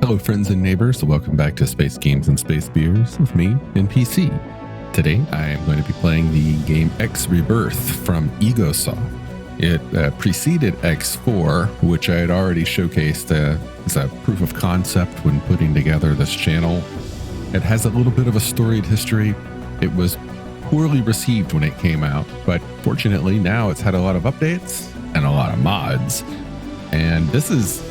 Hello friends and neighbors, welcome back to Space Games and Space Beers with me, NPC. Today I am going to be playing the game X Rebirth from Egosoft. It preceded X4, which I had already showcased as a proof of concept when putting together this channel. It has a little bit of a storied history. It was poorly received when it came out, but fortunately now it's had a lot of updates and a lot of mods. And this is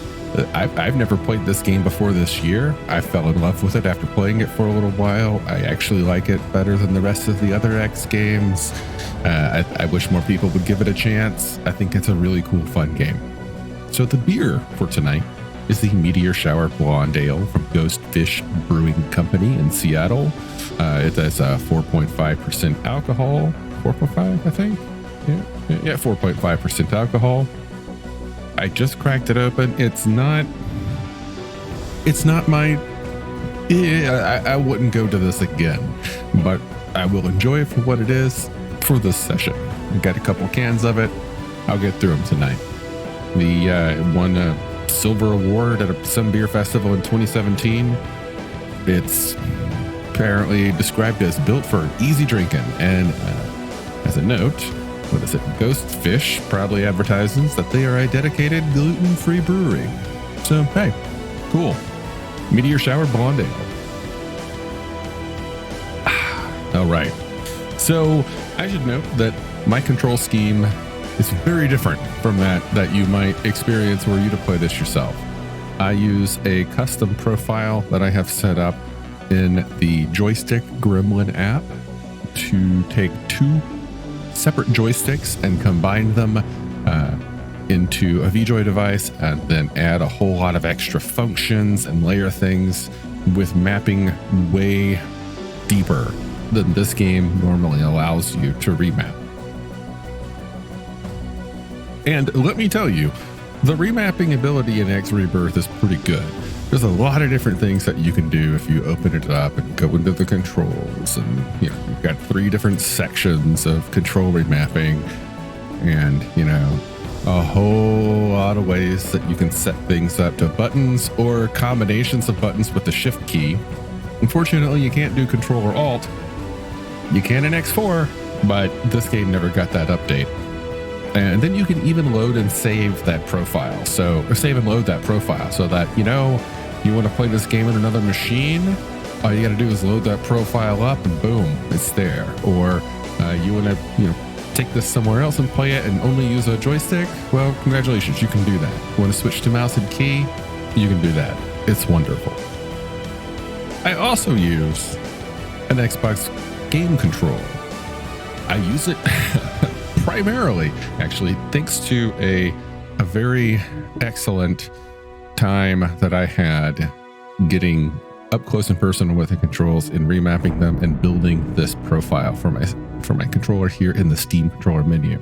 I've never played this game before this year. I fell in love with it after playing it for a little while. I actually like it better than the rest of the other X games. I wish more people would give it a chance. I think it's a really cool, fun game. So the beer for tonight is the Meteor Shower Blonde Ale from Ghost Fish Brewing Company in Seattle. It has a 4.5% alcohol. 4.5, I think? Yeah, 4.5% alcohol. I just cracked it open. It's not my, I wouldn't go to this again, but I will enjoy it for what it is for this session. I got a couple cans of it. I'll get through them tonight. The won a silver award at some beer festival in 2017. It's apparently described as built for easy drinking. And as a note, what is it? Ghost Fish proudly advertises that they are a dedicated gluten-free brewery. So, hey, cool. Meteor Shower Blonde Ale. All right. So, I should note that my control scheme is very different from that you might experience were you to play this yourself. I use a custom profile that I have set up in the Joystick Gremlin app to take two separate joysticks and combine them into a VJoy device, and then add a whole lot of extra functions and layer things with mapping way deeper than this game normally allows you to remap. And let me tell you, the remapping ability in X Rebirth is pretty good. There's a lot of different things that you can do if you open it up and go into the controls, and you've got 3 different sections of control remapping, and a whole lot of ways that you can set things up to buttons or combinations of buttons with the shift key. Unfortunately, you can't do control or alt. You can in X4, but this game never got that update. And then you can even load and save that profile. Or save and load that profile so that, you want to play this game on another machine, all you got to do is load that profile up and boom, it's there. Or you want to, take this somewhere else and play it and only use a joystick? Well, congratulations, you can do that. You want to switch to mouse and key? You can do that. It's wonderful. I also use an Xbox game control. I use it primarily, actually, thanks to a very excellent time that I had getting up close and personal with the controls and remapping them and building this profile for my controller here in the Steam controller menu.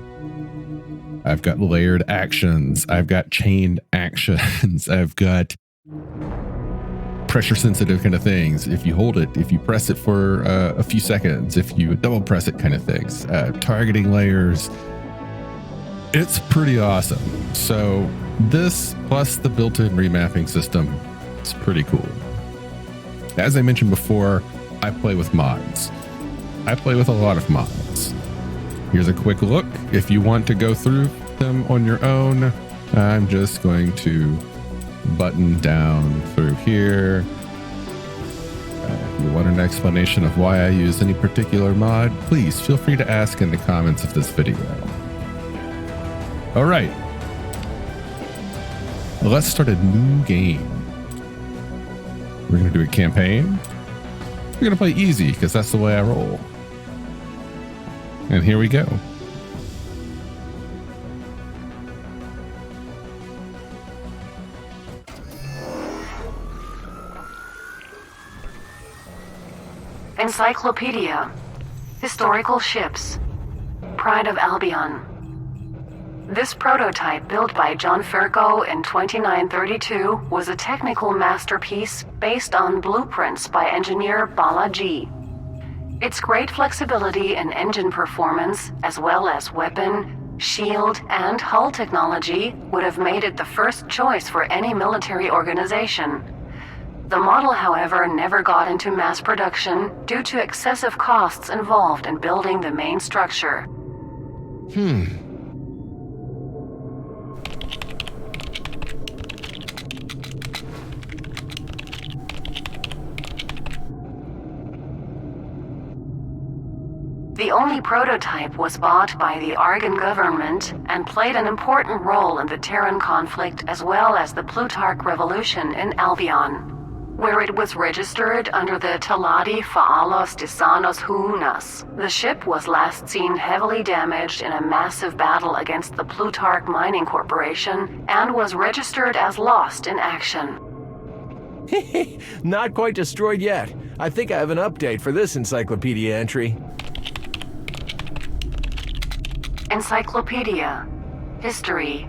I've got layered actions, I've got chained actions, I've got pressure sensitive kind of things. If you hold it, if you press it for a few seconds, if you double press it kind of things, targeting layers. It's pretty awesome. So this plus the built-in remapping system, it's pretty cool. As I mentioned before, I play with mods. I play with a lot of mods. Here's a quick look. If you want to go through them on your own, I'm just going to button down through here. If you want an explanation of why I use any particular mod, please feel free to ask in the comments of this video. All right, let's start a new game. We're going to do a campaign. We're going to play easy because that's the way I roll. And here we go. Encyclopedia. Historical ships. Pride of Albion. This prototype, built by John Ferko in 2932, was a technical masterpiece based on blueprints by engineer Bala G. Its great flexibility in engine performance, as well as weapon, shield, and hull technology, would have made it the first choice for any military organization. The model, however, never got into mass production due to excessive costs involved in building the main structure. The only prototype was bought by the Argon government and played an important role in the Terran conflict as well as the Plutarch Revolution in Albion, where it was registered under the Taladi Faalos Tisanos Huunas. The ship was last seen heavily damaged in a massive battle against the Plutarch Mining Corporation and was registered as lost in action. Not quite destroyed yet. I think I have an update for this encyclopedia entry. Encyclopedia. History.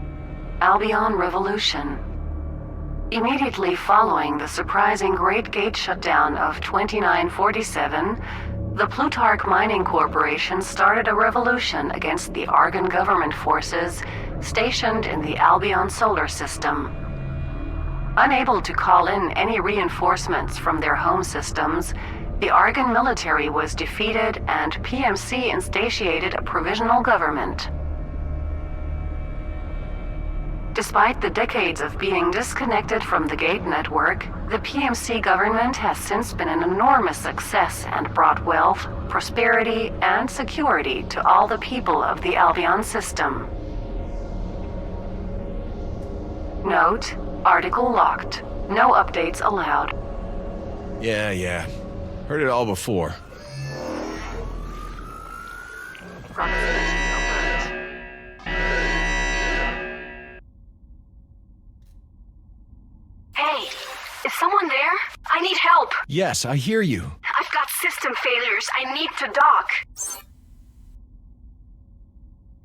Albion Revolution. Immediately following the surprising Great Gate shutdown of 2947, the Plutarch Mining Corporation started a revolution against the Argon government forces stationed in the Albion solar system. Unable to call in any reinforcements from their home systems, the Argon military was defeated and PMC instantiated a provisional government. Despite the decades of being disconnected from the Gate network, the PMC government has since been an enormous success and brought wealth, prosperity, and security to all the people of the Albion system. Note: article locked. No updates allowed. Yeah. Heard it all before. Hey, is someone there? I need help. Yes, I hear you. I've got system failures. I need to dock.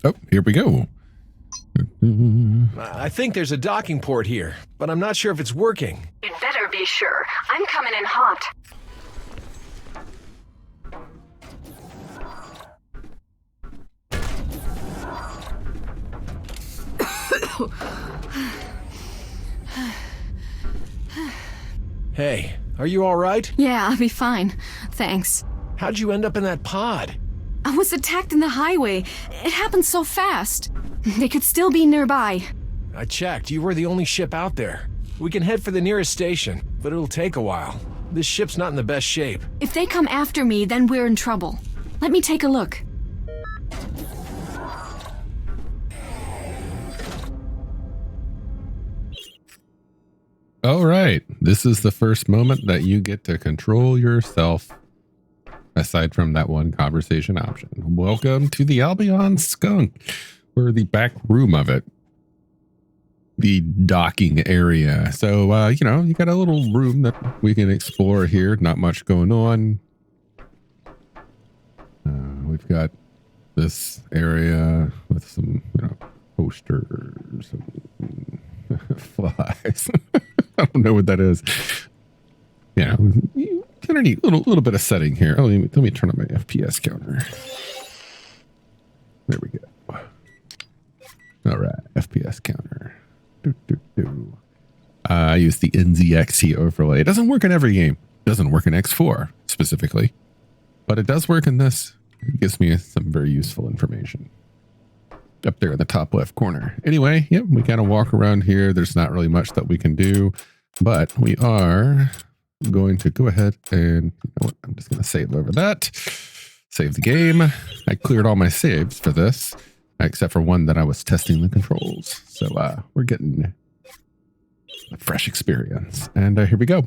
Oh, here we go. I think there's a docking port here, but I'm not sure if it's working. You'd better be sure. I'm coming in hot. Hey, are you all right? Yeah, I'll be fine. Thanks. How'd you end up in that pod? I was attacked in the highway. It happened so fast. They could still be nearby. I checked. You were the only ship out there. We can head for the nearest station, but it'll take a while. This ship's not in the best shape. If they come after me, then we're in trouble. Let me take a look. All right. This is the first moment that you get to control yourself, aside from that one conversation option. Welcome to the Albion Skunk. We're the back room of it. The docking area. So, you got a little room that we can explore here. Not much going on. We've got this area with some, posters and flies. I don't know what that is. Yeah, you kind of need a little bit of setting here. Oh, let me turn on my FPS counter. There we go. All right, FPS counter. I use the NZXT overlay. It doesn't work in every game. It doesn't work in X4 specifically, but it does work in this. It gives me some very useful information. Up there in the top left corner. Anyway, yep, we kind of walk around here. There's not really much that we can do, but we are going to go ahead and, I'm just going to save over that. Save the game. I cleared all my saves for this, except for one that I was testing the controls. So we're getting a fresh experience. And here we go.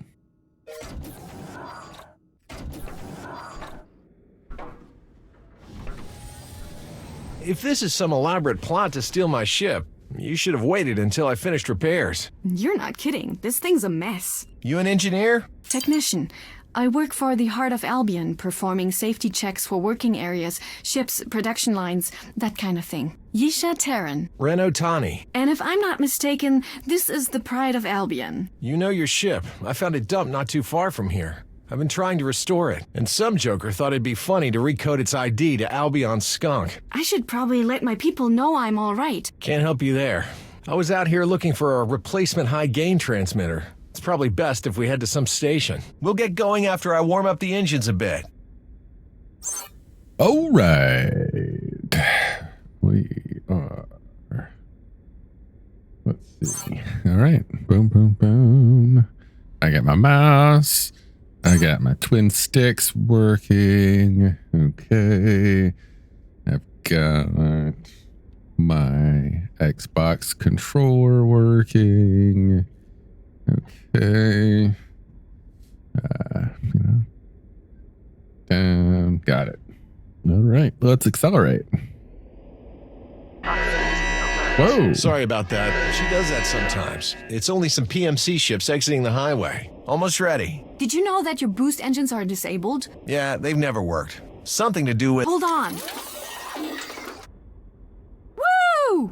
If this is some elaborate plot to steal my ship, you should have waited until I finished repairs. You're not kidding. This thing's a mess. You an engineer? Technician. I work for the Heart of Albion, performing safety checks for working areas, ships, production lines, that kind of thing. Yisha Terran. Ren Otani. And if I'm not mistaken, this is the Pride of Albion. You know your ship. I found it dumped not too far from here. I've been trying to restore it, and some joker thought it'd be funny to recode its ID to Albion Skunk. I should probably let my people know I'm all right. Can't help you there. I was out here looking for a replacement high-gain transmitter. It's probably best if we head to some station. We'll get going after I warm up the engines a bit. All right. We are. Let's see. All right. Boom, boom, boom. I got my mouse. I got my twin sticks working. Okay. I've got my Xbox controller working. Okay. Got it. All right. Let's accelerate. Whoa. Sorry about that. She does that sometimes. It's only some PMC ships exiting the highway. Almost ready. Did you know that your boost engines are disabled? Yeah, they've never worked. Something to do with... Hold on. Woo!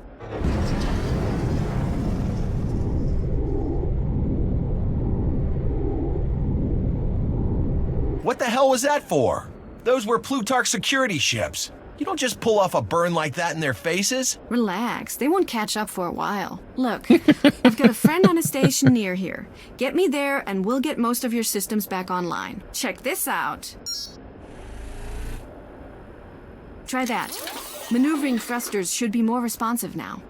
What the hell was that for? Those were Plutarch security ships. You don't just pull off a burn like that in their faces. Relax, they won't catch up for a while. Look, I've got a friend on a station near here. Get me there and we'll get most of your systems back online. Check this out. Try that. Maneuvering thrusters should be more responsive now.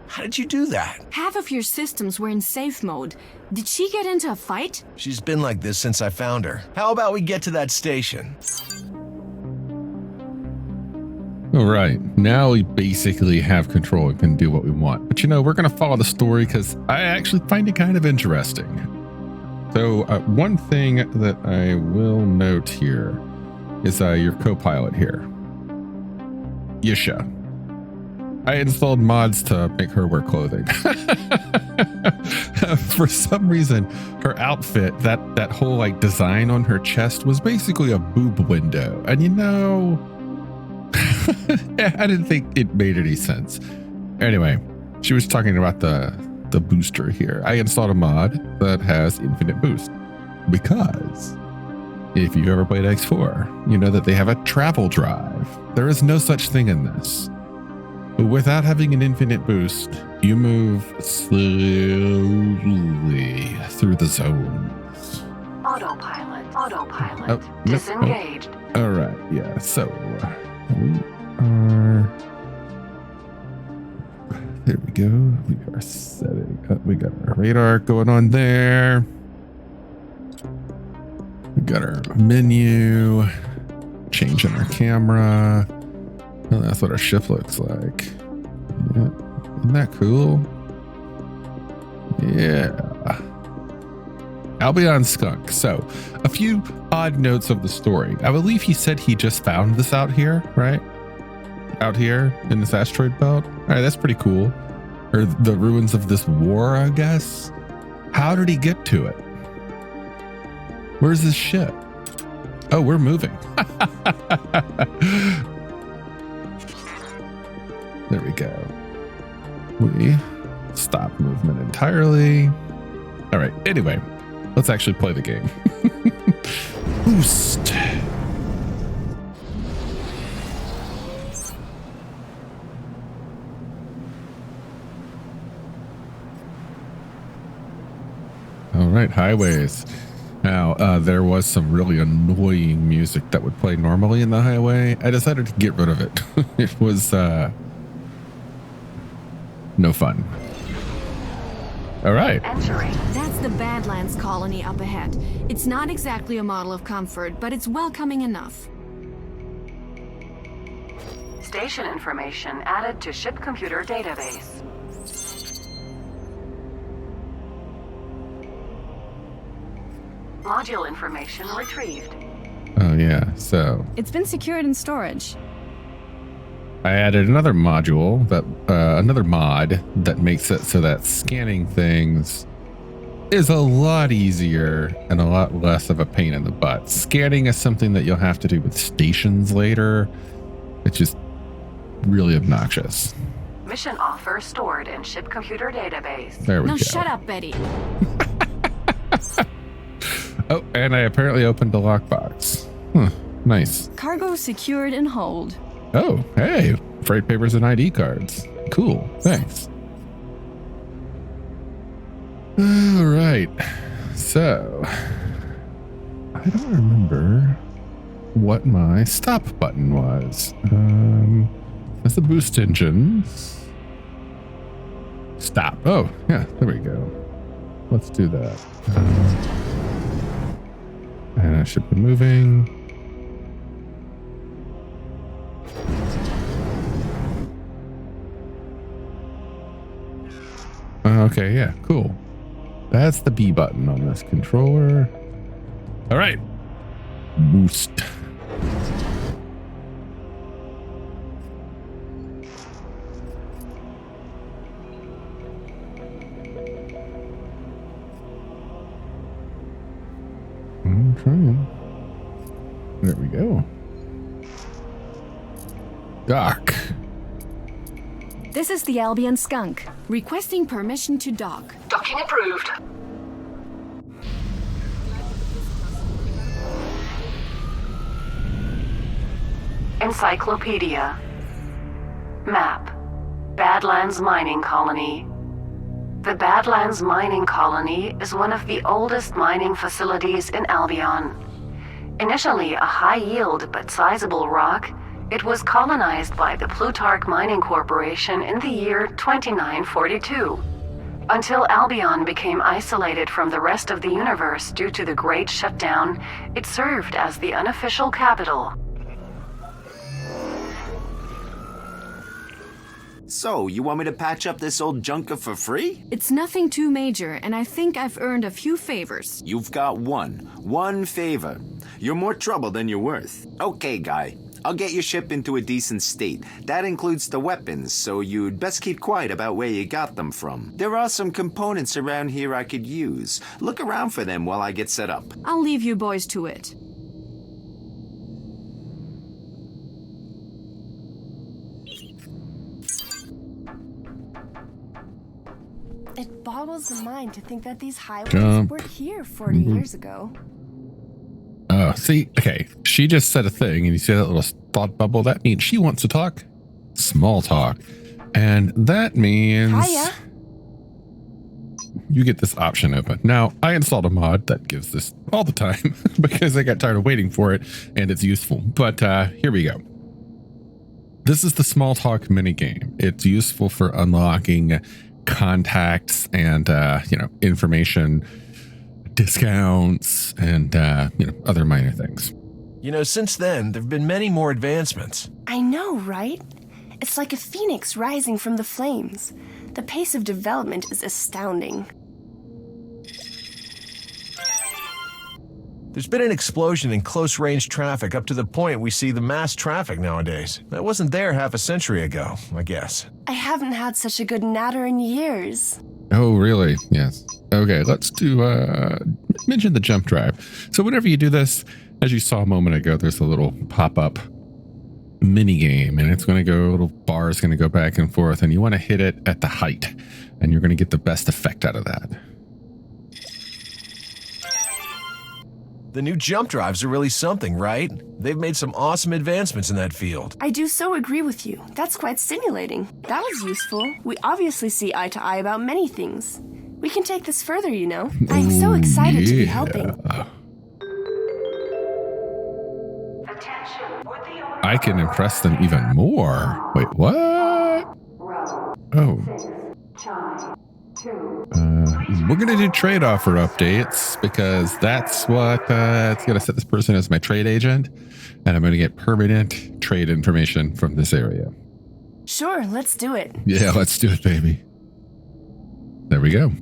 How did you do that? Half of your systems were in safe mode. Did she get into a fight? She's been like this since I found her. How about we get to that station? All right. Now we basically have control and can do what we want. But we're going to follow the story because I actually find it kind of interesting. So one thing that I will note here is your co-pilot here, Yisha. I installed mods to make her wear clothing. For some reason, her outfit, that whole design on her chest was basically a boob window. And I didn't think it made any sense. Anyway, she was talking about the booster here. I installed a mod that has infinite boost because if you've ever played X4, you know that they have a travel drive. There is no such thing in this. Without having an infinite boost, you move slowly through the zones. Autopilot. Disengaged. All right, yeah. So we are. There we go. We are setting up. We got our radar going on there. We got our menu. Changing our camera. Well, that's what our ship looks like. Yeah. Isn't that cool? Yeah. Albion skunk. So, a few odd notes of the story. I believe he said he just found this out here, right? Out here in this asteroid belt. All right, that's pretty cool. Or the ruins of this war, I guess. How did he get to it? Where's this ship? Oh, we're moving. There we go. We stop movement entirely. All right. Anyway, let's actually play the game. Boost. All right. Highways. Now, there was some really annoying music that would play normally in the highway. I decided to get rid of it. It was no fun. All right. Entering. That's the Badlands colony up ahead. It's not exactly a model of comfort, but it's welcoming enough. Station information added to ship computer database. Module information retrieved. Oh, yeah. So It's been secured in storage. I added another module another mod that makes it so that scanning things is a lot easier and a lot less of a pain in the butt. Scanning is something that you'll have to do with stations later. It's just really obnoxious. Mission offer stored in ship computer database. There we Now go. shut up, Betty. Oh, and I apparently opened the lockbox. Nice. Cargo secured and hold. Oh, hey, freight papers and ID cards. Cool, thanks. All right, so I don't remember what my stop button was. That's the boost engines. Stop. Oh, yeah, there we go. Let's do that. And I should be moving. Okay, yeah, cool. That's the B button on this controller. All right. Boost. I'm trying. There we go. Dock. This is the Albion Skunk, requesting permission to dock. Docking approved. Encyclopedia. Map. Badlands Mining Colony. The Badlands Mining Colony is one of the oldest mining facilities in Albion. Initially a high-yield but sizable rock, it was colonized by the Plutarch Mining Corporation in the year 2942. Until Albion became isolated from the rest of the universe due to the Great Shutdown, it served as the unofficial capital. So, you want me to patch up this old junker for free? It's nothing too major, and I think I've earned a few favors. You've got one favor. You're more trouble than you're worth. Okay, guy. I'll get your ship into a decent state. That includes the weapons, so you'd best keep quiet about where you got them from. There are some components around here I could use. Look around for them while I get set up. I'll leave you boys to it. It boggles the mind to think that these highways Jump. were here 40 years ago. Oh, see, okay. She just said a thing, and you see that little thought bubble? That means she wants to talk small talk. And that means Hiya. you get this option open. Now, I installed a mod that gives this all the time because I got tired of waiting for it, and it's useful. But here we go. This is the small talk mini game. It's useful for unlocking contacts and information, discounts, and other minor things. You know, since then, there have been many more advancements. I know, right? It's like a phoenix rising from the flames. The pace of development is astounding. There's been an explosion in close-range traffic up to the point we see the mass traffic nowadays. That wasn't there half a century ago, I guess. I haven't had such a good natter in years. Oh, really? Yes. Okay, let's do mention the jump drive. So whenever you do this, as you saw a moment ago, there's a little pop-up mini game, and it's going to go, a little bar is going to go back and forth, and you want to hit it at the height, and you're going to get the best effect out of that. The new jump drives are really something, right? They've made some awesome advancements in that field. I do so agree with you. That's quite stimulating. That was useful. We obviously see eye to eye about many things. We can take this further, you know. I'm so excited to be helping. I can impress them even more. Wait, what? Oh. We're going to do trade offer updates because that's what it's going to set this person as my trade agent, and I'm going to get permanent trade information from this area. Sure, let's do it. Yeah, let's do it, baby. There we go.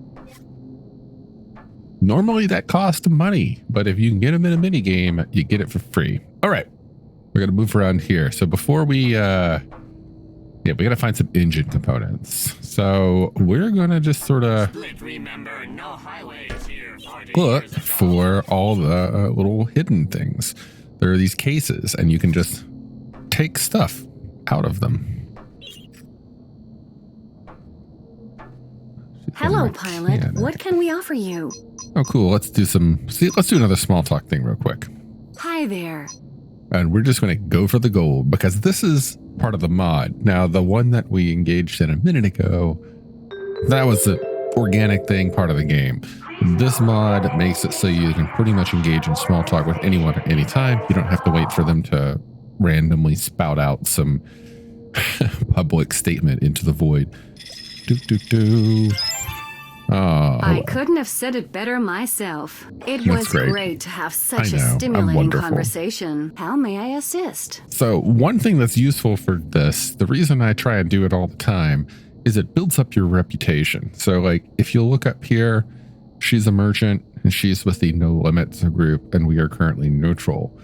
Normally that costs money, but if you can get them in a mini game, you get it for free. All right, we're going to move around here. So before we, we got to find some engine components. So we're going to just sort of look for all the little hidden things. There are these cases, and you can just take stuff out of them. Hello, my pilot. can. What can we offer you? Oh, cool. Let's do another small talk thing real quick. Hi there. And we're just going to go for the gold because this is part of the mod. Now, the one that we engaged in a minute ago, that was the organic thing, part of the game. This mod makes it so you can pretty much engage in small talk with anyone at any time. You don't have to wait for them to randomly spout out some public statement into the void. I couldn't have said it better myself. It was great to have such a stimulating conversation. How may I assist? So one thing that's useful for this, the reason I try and do it all the time, is it builds up your reputation. So like if you look up here, she's a merchant and she's with the No Limits group and we are currently neutral.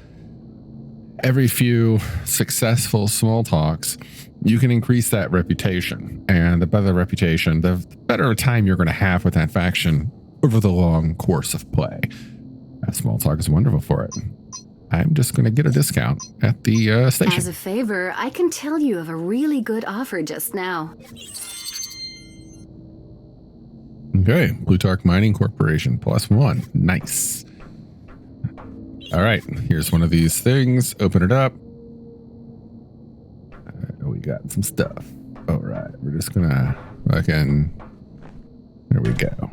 Every few successful small talks, you can increase that reputation. And the better the reputation, the better time you're going to have with that faction over the long course of play. Small talk is wonderful for it. I'm just going to get a discount at the station. As a favor, I can tell you of a really good offer just now. Okay, Plutarch Mining Corporation +1. Nice. All right, here's one of these things. Open it up. We got some stuff. All right, we're just gonna fucking. There we go.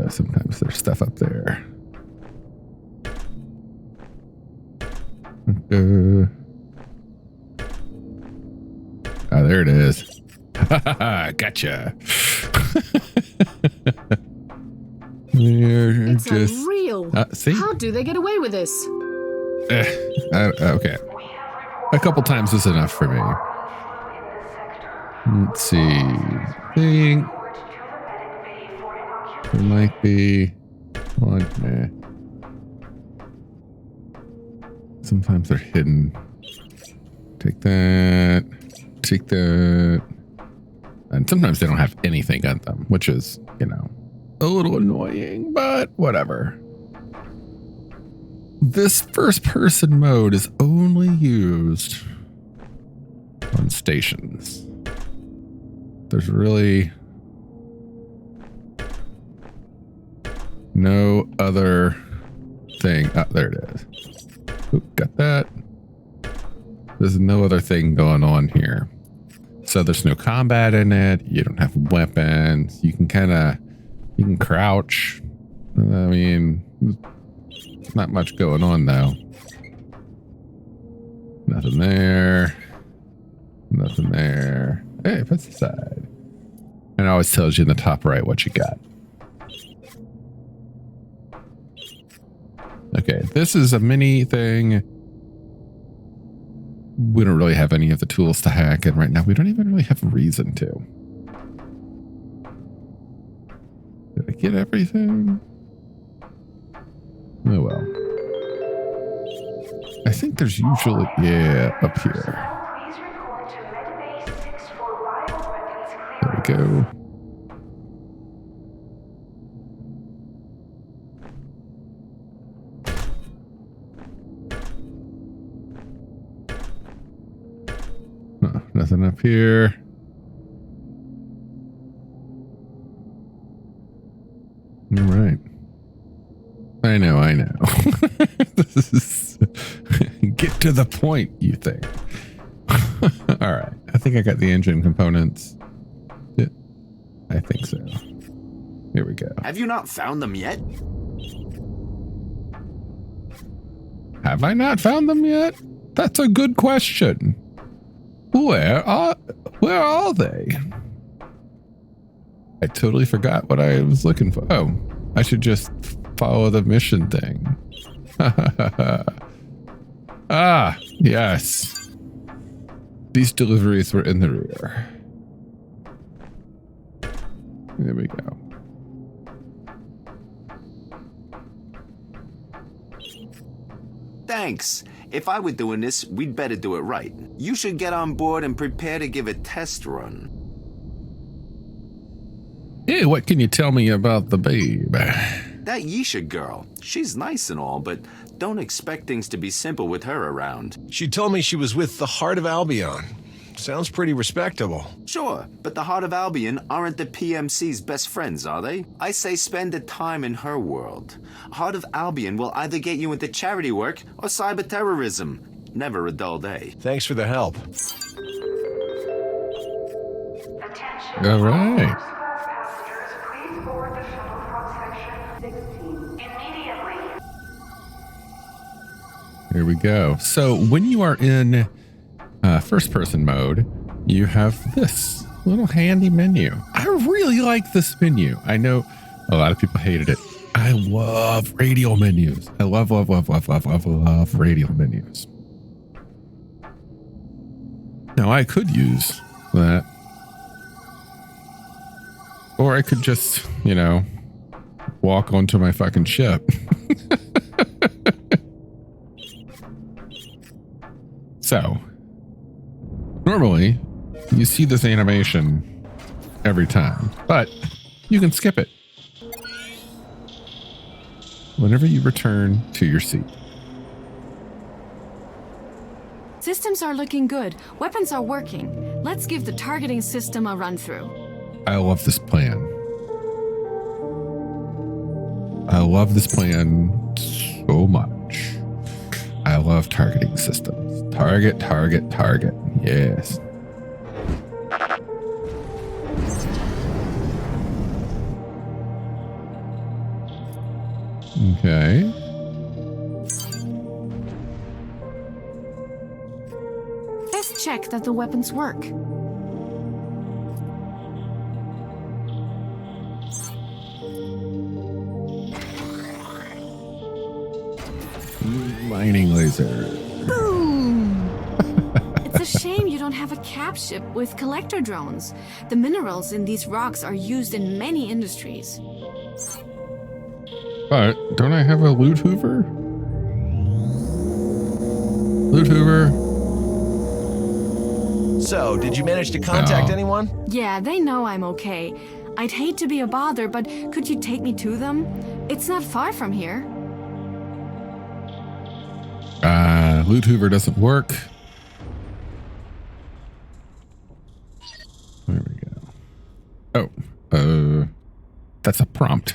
Sometimes there's stuff up there. Oh, there it is. Gotcha. It's unreal. See? How do they get away with this? Okay. A couple times is enough for me. Let's see. I think there might be one. Sometimes they're hidden. Take that. Take that. And sometimes they don't have anything on them, which is, a little annoying, but whatever. This first person mode is only used on stations. There's really no other thing. Oh, there it is. Oop, got that. There's no other thing going on here. So there's no combat in it. You don't have weapons. You can crouch. I mean, not much going on though. Nothing there. Nothing there. Hey, press the side. And it always tells you in the top right what you got. Okay, this is a mini thing. We don't really have any of the tools to hack, and right now we don't even really have a reason to. Did I get everything? Oh well. I think there's usually, up here. There we go. Nothing up here. All right. I know. This is get to the point, you think. All right. I think I got the engine components. Yeah, I think so. Here we go. Have you not found them yet? Have I not found them yet? That's a good question. Where are they? I totally forgot what I was looking for. Oh, I should just follow the mission thing. Ah, yes. These deliveries were in the rear. There we go. Thanks. If I were doing this, we'd better do it right. You should get on board and prepare to give a test run. Hey, what can you tell me about the babe? That Yisha girl, she's nice and all, but don't expect things to be simple with her around. She told me she was with the Heart of Albion. Sounds pretty respectable. Sure, but the Heart of Albion aren't the PMC's best friends, are they? I say spend the time in her world. Heart of Albion will either get you into charity work or cyber terrorism. Never a dull day. Thanks for the help. All right. Here we go. So when you are in first person mode, you have this little handy menu. I really like this menu. I know a lot of people hated it. I love radial menus. I love radial menus. Now I could use that. Or I could just, you know, walk onto my fucking ship. So, normally you see this animation every time, but you can skip it whenever you return to your seat. Systems are looking good. Weapons are working. Let's give the targeting system a run through. I love this plan. I love this plan so much. I love targeting systems. Target, target, target. Yes. Okay. Let's check that the weapons work. Mining laser. Boom! It's a shame you don't have a cap ship with collector drones. The minerals in these rocks are used in many industries. But don't I have a loot hoover? Loot hoover. So, did you manage to contact No. anyone? Yeah, they know I'm okay. I'd hate to be a bother, but could you take me to them? It's not far from here. Loot hoover doesn't work. There we go. Oh, that's a prompt.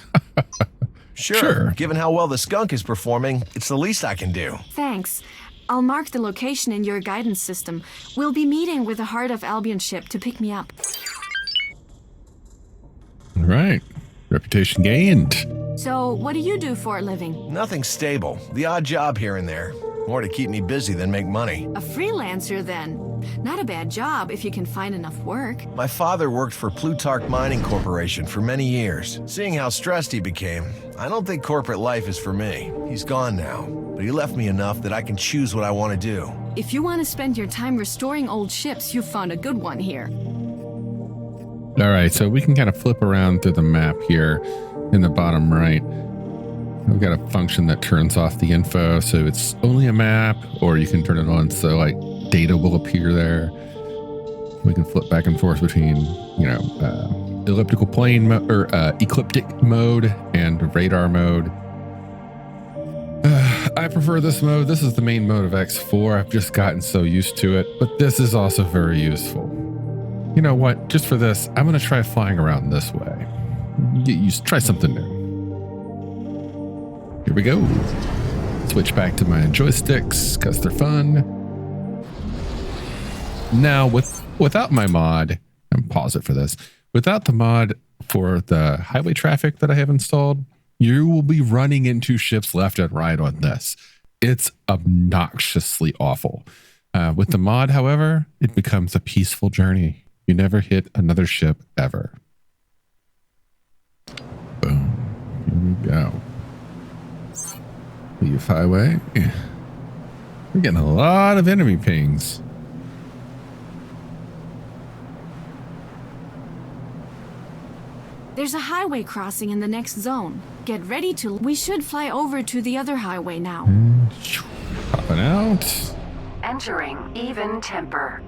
Sure. Given how well the skunk is performing, it's the least I can do. Thanks. I'll mark the location in your guidance system. We'll be meeting with the Heart of Albion ship to pick me up. All right. Reputation gained. So, what do you do for a living? Nothing stable. The odd job here and there. More to keep me busy than make money. A freelancer, then. Not a bad job if you can find enough work. My father worked for Plutarch Mining Corporation for many years. Seeing how stressed he became, I don't think corporate life is for me. He's gone now, but he left me enough that I can choose what I want to do. If you want to spend your time restoring old ships, you've found a good one here. All right, so we can kind of flip around through the map here in the bottom right. We've got a function that turns off the info, so it's only a map, or you can turn it on so like data will appear there. We can flip back and forth between, you know, elliptical plane or ecliptic mode and radar mode. I prefer this mode. This is the main mode of X4. I've just gotten so used to it, but this is also very useful. You know what? Just for this, I'm going to try flying around this way. Try something new. Here we go. Switch back to my joysticks because they're fun. Now, without my mod, and pause it for this. Without the mod for the highway traffic that I have installed, you will be running into ships left and right on this. It's obnoxiously awful. With the mod, however, it becomes a peaceful journey. You never hit another ship ever. Boom. Here we go. Leave highway. We're getting a lot of enemy pings. There's a highway crossing in the next zone. Get ready to... We should fly over to the other highway now. Popping out. Entering even temper.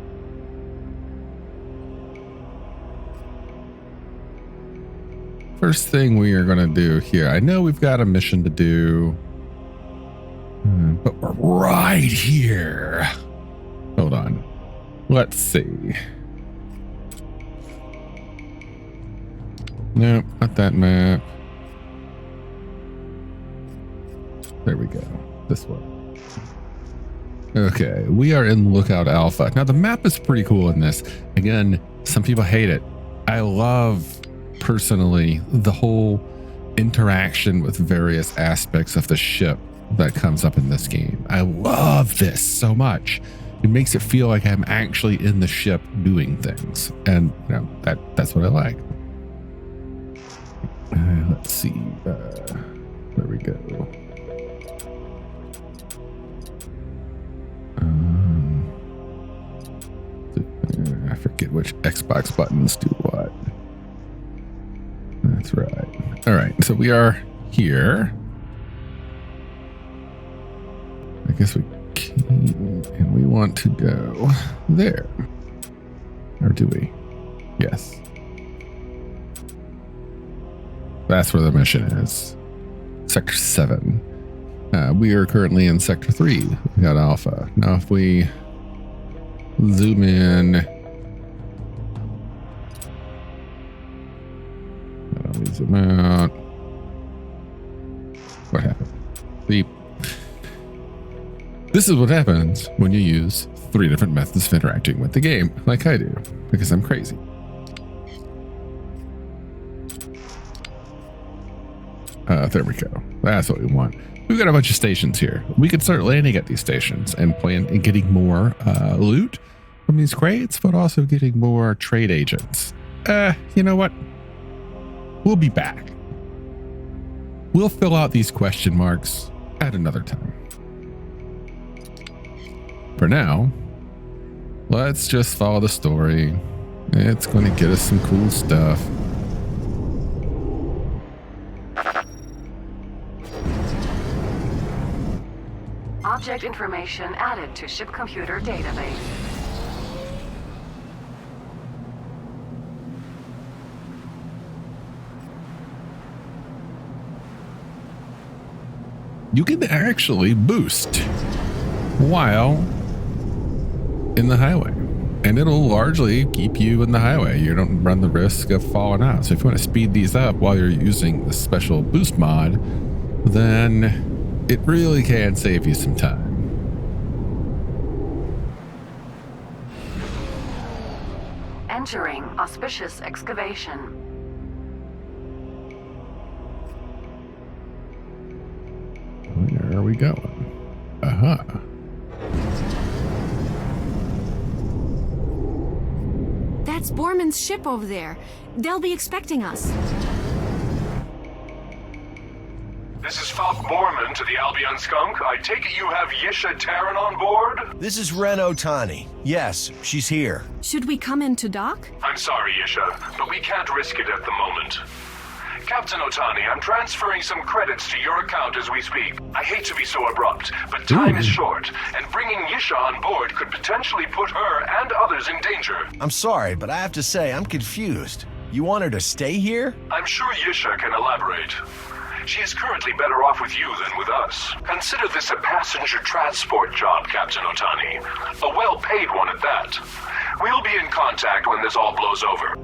First thing we are going to do here. I know we've got a mission to do, but we're right here. Hold on. Let's see. Nope, not that map. There we go. This one. Okay, we are in Lookout Alpha. Now the map is pretty cool in this. Again, some people hate it. I love, personally, the whole interaction with various aspects of the ship that comes up in this game. I love this so much. It makes it feel like I'm actually in the ship doing things. And you know, that's what I like. Let's see. There we go. I forget which Xbox buttons do what. That's right. All right, so we are here. I guess we can, and we want to go there. Or do we? Yes. That's where the mission is. Sector 7. We are currently in Sector 3. We got Alpha. Now if we zoom in. We zoom out. What happened? Beep. This is what happens when you use 3 different methods of interacting with the game, like I do, because I'm crazy. There we go. That's what we want. We've got a bunch of stations here. We could start landing at these stations and plan and getting more loot from these crates, but also getting more trade agents. You know what? We'll be back. We'll fill out these question marks at another time. For now, let's just follow the story. It's going to get us some cool stuff. Object information added to ship computer database. You can actually boost while in the highway, and it'll largely keep you in the highway. You don't run the risk of falling out. So if you want to speed these up while you're using the special boost mod, then it really can save you some time. Entering auspicious excavation. Where are we going? Uh-huh. That's Borman's ship over there. They'll be expecting us. This is Falk Borman to the Albion Skunk. I take it you have Yisha Terran on board? This is Ren Otani. Yes, she's here. Should we come in to dock? I'm sorry, Yisha, but we can't risk it at the moment. Captain Otani, I'm transferring some credits to your account as we speak. I hate to be so abrupt, but time is short, and bringing Yisha on board could potentially put her and others in danger. I'm sorry, but I have to say, I'm confused. You want her to stay here? I'm sure Yisha can elaborate. She is currently better off with you than with us. Consider this a passenger transport job, Captain Otani. A well-paid one at that. We'll be in contact when this all blows over.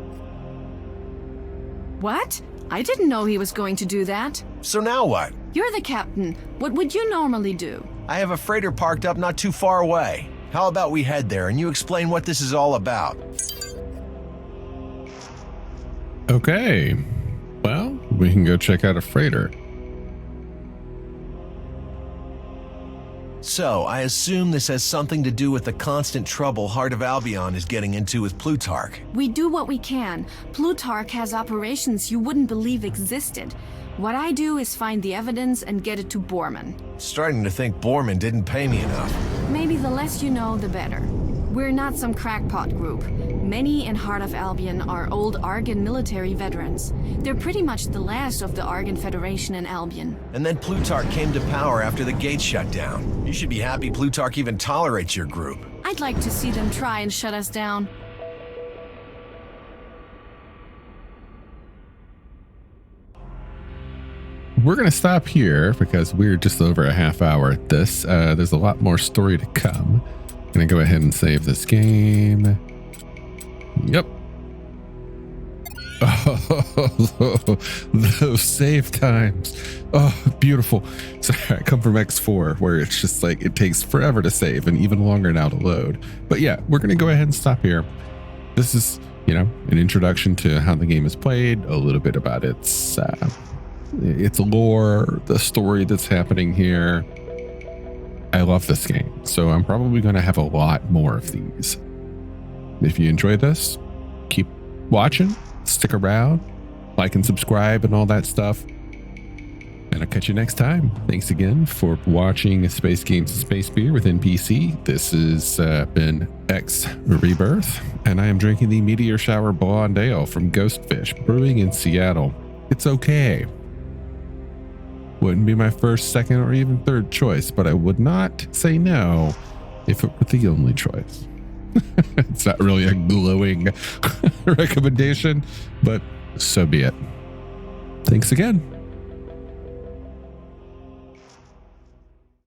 What? I didn't know he was going to do that. So now what? You're the captain. What would you normally do? I have a freighter parked up not too far away. How about we head there and you explain what this is all about? Okay. Well, we can go check out a freighter. So, I assume this has something to do with the constant trouble Heart of Albion is getting into with Plutarch. We do what we can. Plutarch has operations you wouldn't believe existed. What I do is find the evidence and get it to Borman. Starting to think Borman didn't pay me enough. Maybe the less you know, the better. We're not some crackpot group. Many in Heart of Albion are old Argon military veterans. They're pretty much the last of the Argon Federation in Albion. And then Plutarch came to power after the gate shut down. You should be happy Plutarch even tolerates your group. I'd like to see them try and shut us down. We're going to stop here because we're just over a half hour at this. There's a lot more story to come. Gonna go ahead and save this game. Yep. Oh, those save times. Oh, beautiful. Sorry, I come from X4 where it's just like it takes forever to save and even longer now to load. But yeah, we're going to go ahead and stop here. This is, you know, an introduction to how the game is played, a little bit about its lore, the story that's happening here. I love this game, so I'm probably going to have a lot more of these. If you enjoy this, keep watching. Stick around, like and subscribe and all that stuff. And I'll catch you next time. Thanks again for watching Space Games and Space Beer with NPC. This has been X Rebirth, and I am drinking the Meteor Shower Blonde Ale from Ghostfish Brewing in Seattle. It's okay. Wouldn't be my first, second, or even third choice, but I would not say no if it were the only choice. It's not really a glowing recommendation, but so be it. Thanks again.